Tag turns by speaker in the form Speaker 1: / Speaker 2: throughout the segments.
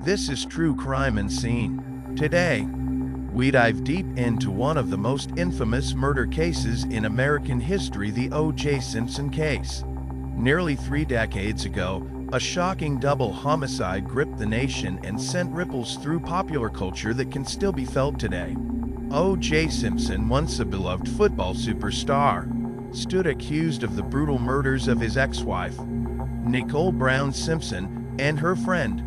Speaker 1: This is True Crime and Scene. Today, we dive deep into one of the most infamous murder cases in American history, the O.J. Simpson case. Nearly 3 decades ago, a shocking double homicide gripped the nation and sent ripples through popular culture that can still be felt today. O.J. Simpson, once a beloved football superstar, stood accused of the brutal murders of his ex-wife, Nicole Brown Simpson, and her friend,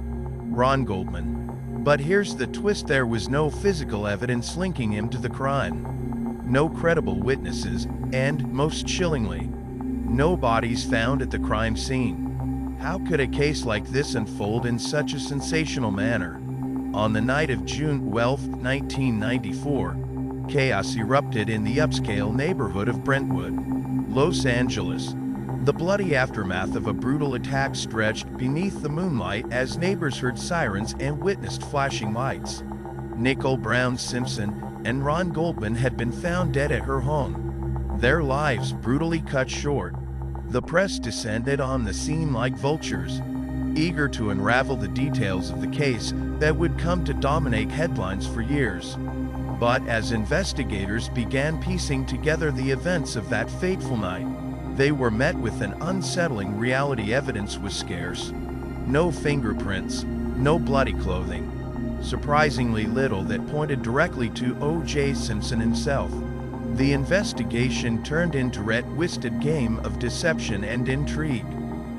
Speaker 1: Goldman. But here's the twist: there was no physical evidence linking him to the crime. No credible witnesses, and, most chillingly, no bodies found at the crime scene. How could a case like this unfold in such a sensational manner? On the night of June 12, 1994, chaos erupted in the upscale neighborhood of Brentwood, Los Angeles. The bloody aftermath of a brutal attack stretched beneath the moonlight as neighbors heard sirens and witnessed flashing lights. Nicole Brown Simpson and Goldman had been found dead at her home, their lives brutally cut short. The press descended on the scene like vultures, eager to unravel the details of the case that would come to dominate headlines for years. But as investigators began piecing together the events of that fateful night, they were met with an unsettling reality. Evidence was scarce. No fingerprints, no bloody clothing. Surprisingly little that pointed directly to O.J. Simpson himself. The investigation turned into a twisted game of deception and intrigue.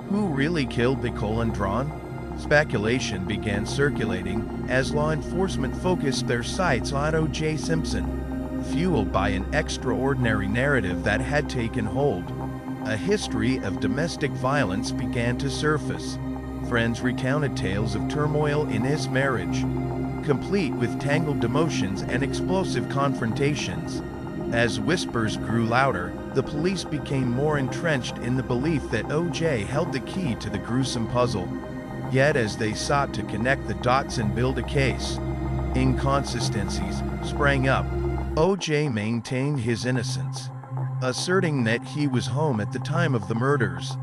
Speaker 1: Who really killed Nicole and Ron? Speculation began circulating as law enforcement focused their sights on O.J. Simpson, fueled by an extraordinary narrative that had taken hold. A history of domestic violence began to surface. Friends recounted tales of turmoil in his marriage, complete with tangled emotions and explosive confrontations. As whispers grew louder, the police became more entrenched in the belief that O.J. held the key to the gruesome puzzle. Yet as they sought to connect the dots and build a case, inconsistencies sprang up. O.J. maintained his innocence, asserting that he was home at the time of the murders.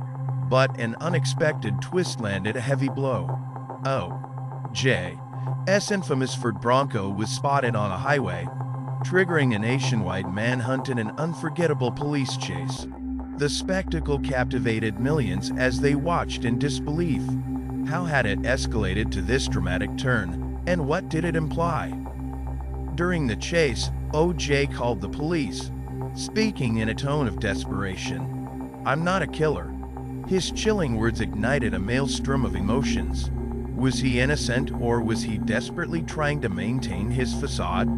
Speaker 1: But an unexpected twist landed a heavy blow. O.J.'s infamous Ford Bronco was spotted on a highway, triggering a nationwide manhunt and an unforgettable police chase. The spectacle captivated millions as they watched in disbelief. How had it escalated to this dramatic turn, and what did it imply? During the chase, O.J. called the police, speaking in a tone of desperation. "I'm not a killer." His chilling words ignited a maelstrom of emotions. Was he innocent, or was he desperately trying to maintain his facade?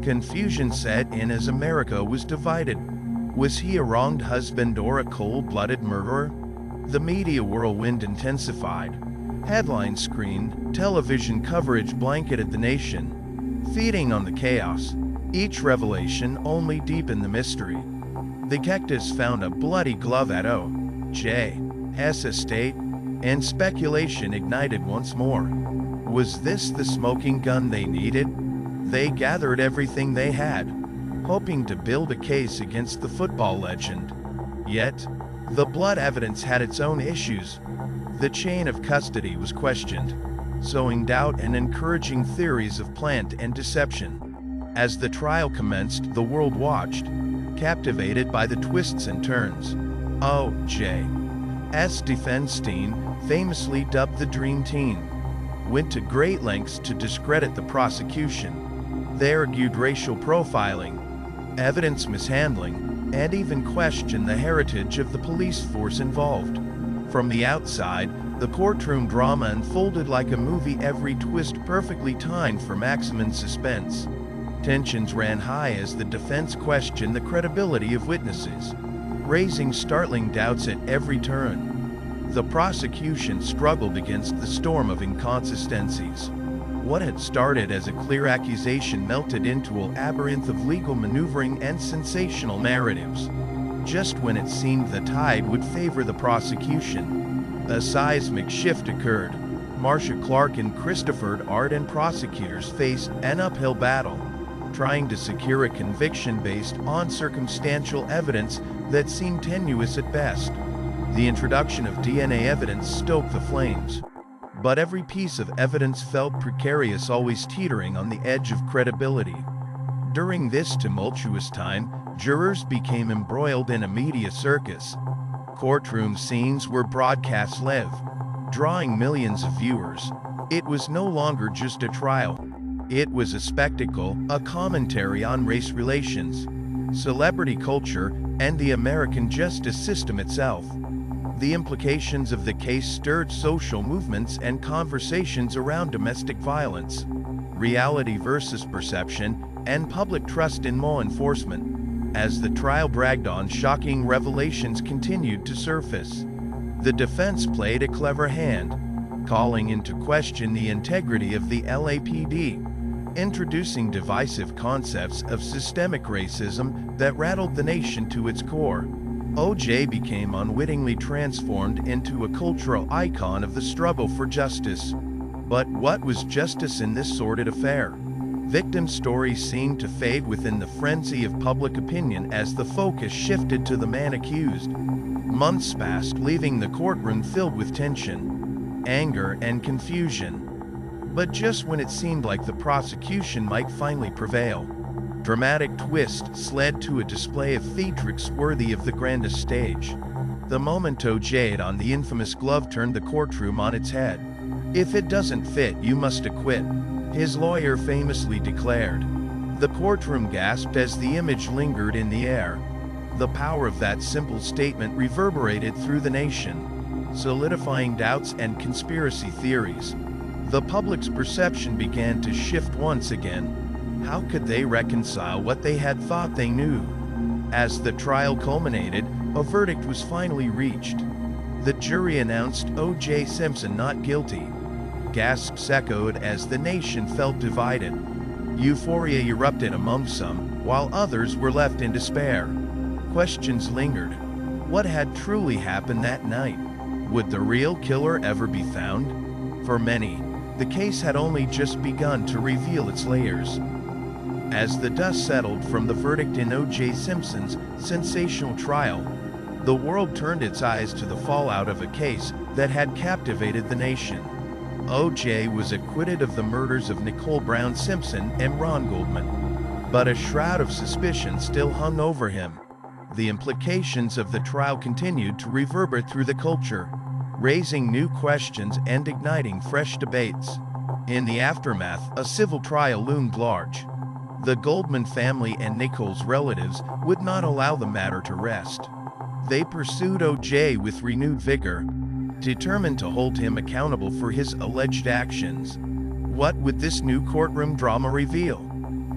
Speaker 1: Confusion set in as America was divided. Was he a wronged husband or a cold-blooded murderer? The media whirlwind intensified. Headlines screamed, television coverage blanketed the nation, feeding on the chaos. Each revelation only deepened the mystery. Detectives found a bloody glove at O.J.'s estate, and speculation ignited once more. Was this the smoking gun they needed? They gathered everything they had, hoping to build a case against the football legend. Yet, the blood evidence had its own issues. The chain of custody was questioned, sowing doubt and encouraging theories of plant and deception. As the trial commenced, the world watched, captivated by the twists and turns. O.J.'s defense team, famously dubbed the Dream Team, went to great lengths to discredit the prosecution. They argued racial profiling, evidence mishandling, and even questioned the heritage of the police force involved. From the outside, the courtroom drama unfolded like a movie, every twist perfectly timed for maximum suspense. Tensions ran high as the defense questioned the credibility of witnesses, raising startling doubts at every turn. The prosecution struggled against the storm of inconsistencies. What had started as a clear accusation melted into a labyrinth of legal maneuvering and sensational narratives. Just when it seemed the tide would favor the prosecution, a seismic shift occurred. Marcia Clark and Christopher Arden, prosecutors, faced an uphill battle, trying to secure a conviction based on circumstantial evidence that seemed tenuous at best. The introduction of DNA evidence stoked the flames. But every piece of evidence felt precarious, always teetering on the edge of credibility. During this tumultuous time, jurors became embroiled in a media circus. Courtroom scenes were broadcast live, drawing millions of viewers. It was no longer just a trial. It was a spectacle, a commentary on race relations, celebrity culture, and the American justice system itself. The implications of the case stirred social movements and conversations around domestic violence, reality versus perception, and public trust in law enforcement. As the trial dragged on, shocking revelations continued to surface. The defense played a clever hand, calling into question the integrity of the LAPD, introducing divisive concepts of systemic racism that rattled the nation to its core. O.J. became unwittingly transformed into a cultural icon of the struggle for justice. But what was justice in this sordid affair? Victim stories seemed to fade within the frenzy of public opinion as the focus shifted to the man accused. Months passed, leaving the courtroom filled with tension, anger, and confusion. But just when it seemed like the prosecution might finally prevail, dramatic twists led to a display of theatrics worthy of the grandest stage. The moment O.J. had on the infamous glove turned the courtroom on its head. "If it doesn't fit, you must acquit," his lawyer famously declared. The courtroom gasped as the image lingered in the air. The power of that simple statement reverberated through the nation, solidifying doubts and conspiracy theories. The public's perception began to shift once again. How could they reconcile what they had thought they knew? As the trial culminated, a verdict was finally reached. The jury announced O.J. Simpson not guilty. Gasps echoed as the nation felt divided. Euphoria erupted among some, while others were left in despair. Questions lingered. What had truly happened that night? Would the real killer ever be found? For many, the case had only just begun to reveal its layers. As the dust settled from the verdict in O.J. Simpson's sensational trial, the world turned its eyes to the fallout of a case that had captivated the nation. O.J. was acquitted of the murders of Nicole Brown Simpson and Ron Goldman, but a shroud of suspicion still hung over him. The implications of the trial continued to reverberate through the culture, raising new questions and igniting fresh debates. In the aftermath, a civil trial loomed large. The Goldman family and Nicole's relatives would not allow the matter to rest. They pursued O.J. with renewed vigor, determined to hold him accountable for his alleged actions. What would this new courtroom drama reveal?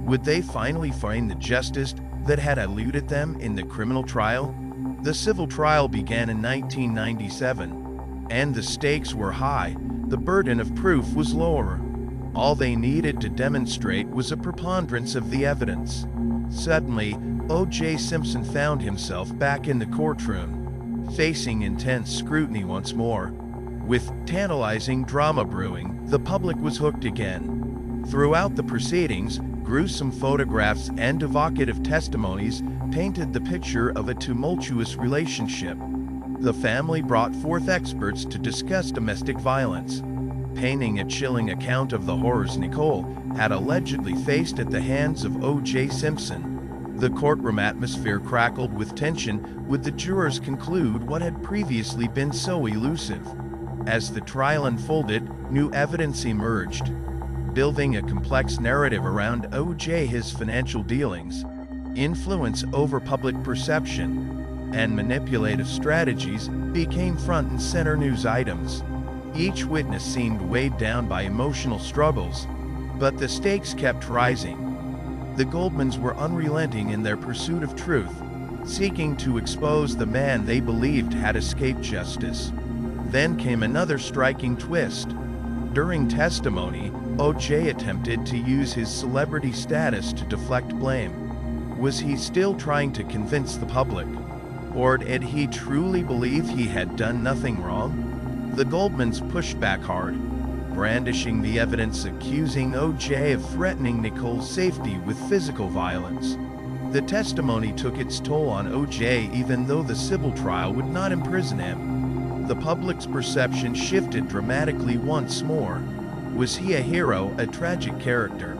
Speaker 1: Would they finally find the justice that had eluded them in the criminal trial? The civil trial began in 1997, and the stakes were high. The burden of proof was lower. All they needed to demonstrate was a preponderance of the evidence. Suddenly, O.J. Simpson found himself back in the courtroom, facing intense scrutiny once more. With tantalizing drama brewing, the public was hooked again. Throughout the proceedings, gruesome photographs and evocative testimonies painted the picture of a tumultuous relationship. The family brought forth experts to discuss domestic violence, painting a chilling account of the horrors Nicole had allegedly faced at the hands of O.J. Simpson. The courtroom atmosphere crackled with tension. Would the jurors conclude what had previously been so elusive? As the trial unfolded, new evidence emerged, building a complex narrative around O.J. His financial dealings, influence over public perception, and manipulative strategies became front and center news items. Each witness seemed weighed down by emotional struggles, but the stakes kept rising. The Goldmans were unrelenting in their pursuit of truth, seeking to expose the man they believed had escaped justice. Then came another striking twist. During testimony, O.J. attempted to use his celebrity status to deflect blame. Was he still trying to convince the public? Or did he truly believe he had done nothing wrong? The Goldmans pushed back hard, brandishing the evidence accusing O.J. of threatening Nicole's safety with physical violence. The testimony took its toll on O.J. even though the civil trial would not imprison him. the public's perception shifted dramatically once more. Was he a hero, a tragic character,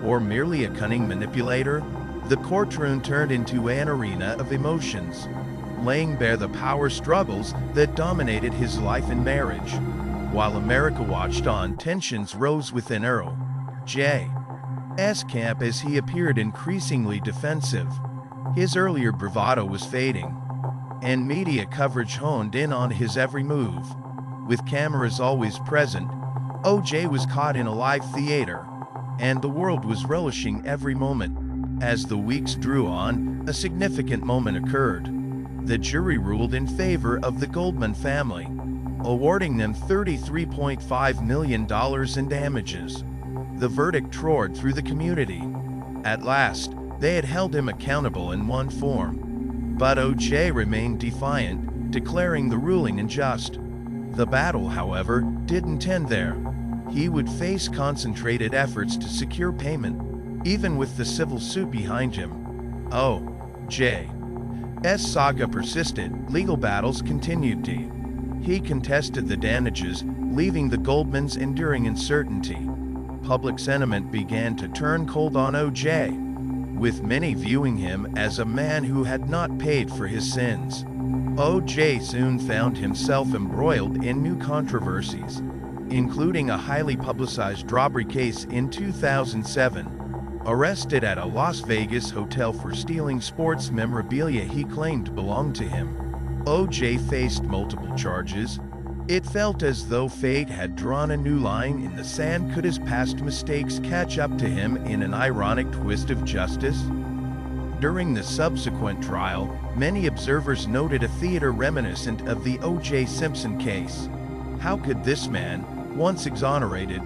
Speaker 1: or merely a cunning manipulator? The courtroom turned into an arena of emotions, laying bare the power struggles that dominated his life and marriage. While America watched on, tensions rose within Earl J.'s camp as he appeared increasingly defensive. His earlier bravado was fading, and media coverage honed in on his every move. With cameras always present, O.J. was caught in a live theater, and the world was relishing every moment. As the weeks drew on, a significant moment occurred. The jury ruled in favor of the Goldman family, awarding them $33.5 million in damages. The verdict roared through the community. At last, they had held him accountable in one form. But O.J. remained defiant, declaring the ruling unjust. The battle, however, didn't end there. He would face concentrated efforts to secure payment, even with the civil suit behind him. O.J.'s saga persisted. Legal battles continued. He contested the damages, leaving the Goldmans enduring uncertainty. Public sentiment began to turn cold on O.J., with many viewing him as a man who had not paid for his sins. O.J. soon found himself embroiled in new controversies, including a highly publicized robbery case in 2007. Arrested at a Las Vegas hotel for stealing sports memorabilia he claimed belonged to him, O.J. faced multiple charges. It felt as though fate had drawn a new line in the sand. Could his past mistakes catch up to him in an ironic twist of justice? During the subsequent trial, many observers noted a theater reminiscent of the O.J. Simpson case. How could this man, once exonerated,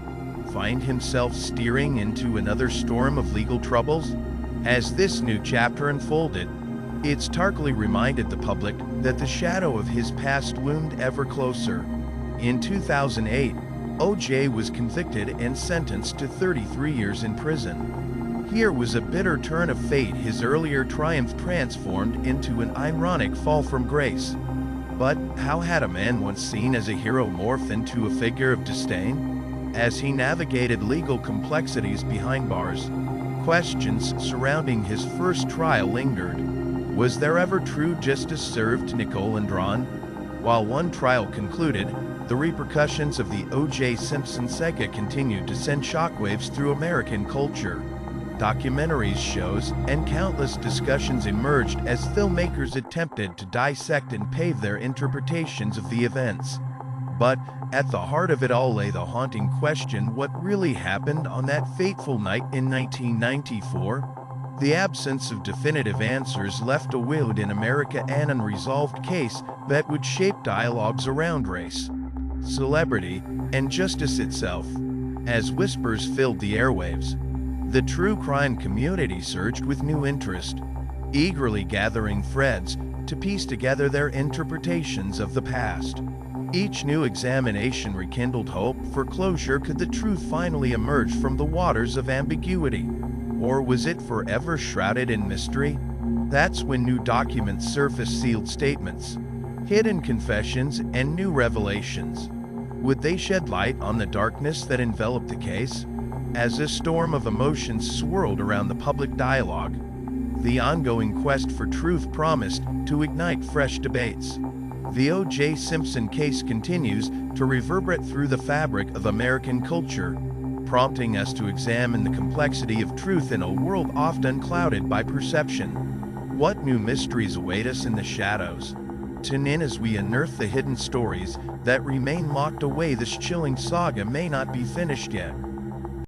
Speaker 1: find himself steering into another storm of legal troubles? As this new chapter unfolded, it starkly reminded the public that the shadow of his past loomed ever closer. In 2008, O.J. was convicted and sentenced to 33 years in prison. Here was a bitter turn of fate. His earlier triumph transformed into an ironic fall from grace. But how had a man once seen as a hero morphed into a figure of disdain? As he navigated legal complexities behind bars, questions surrounding his first trial lingered. Was there ever true justice served Nicole and Ron? While one trial concluded, the repercussions of the O.J. Simpson saga continued to send shockwaves through American culture. Documentaries, shows, and countless discussions emerged as filmmakers attempted to dissect and pave their interpretations of the events. But at the heart of it all lay the haunting question: what really happened on that fateful night in 1994? The absence of definitive answers left a void in America, an unresolved case that would shape dialogues around race, celebrity, and justice itself. As whispers filled the airwaves, the true crime community surged with new interest, eagerly gathering threads to piece together their interpretations of the past. Each new examination rekindled hope for closure. Could the truth finally emerge from the waters of ambiguity? Or was it forever shrouded in mystery? That's when new documents surfaced: sealed statements, hidden confessions, and new revelations. Would they shed light on the darkness that enveloped the case? As a storm of emotions swirled around the public dialogue, the ongoing quest for truth promised to ignite fresh debates. The O.J. Simpson case continues to reverberate through the fabric of American culture, prompting us to examine the complexity of truth in a world often clouded by perception. What new mysteries await us in the shadows? Tune in as we unearth the hidden stories that remain locked away. This chilling saga may not be finished yet,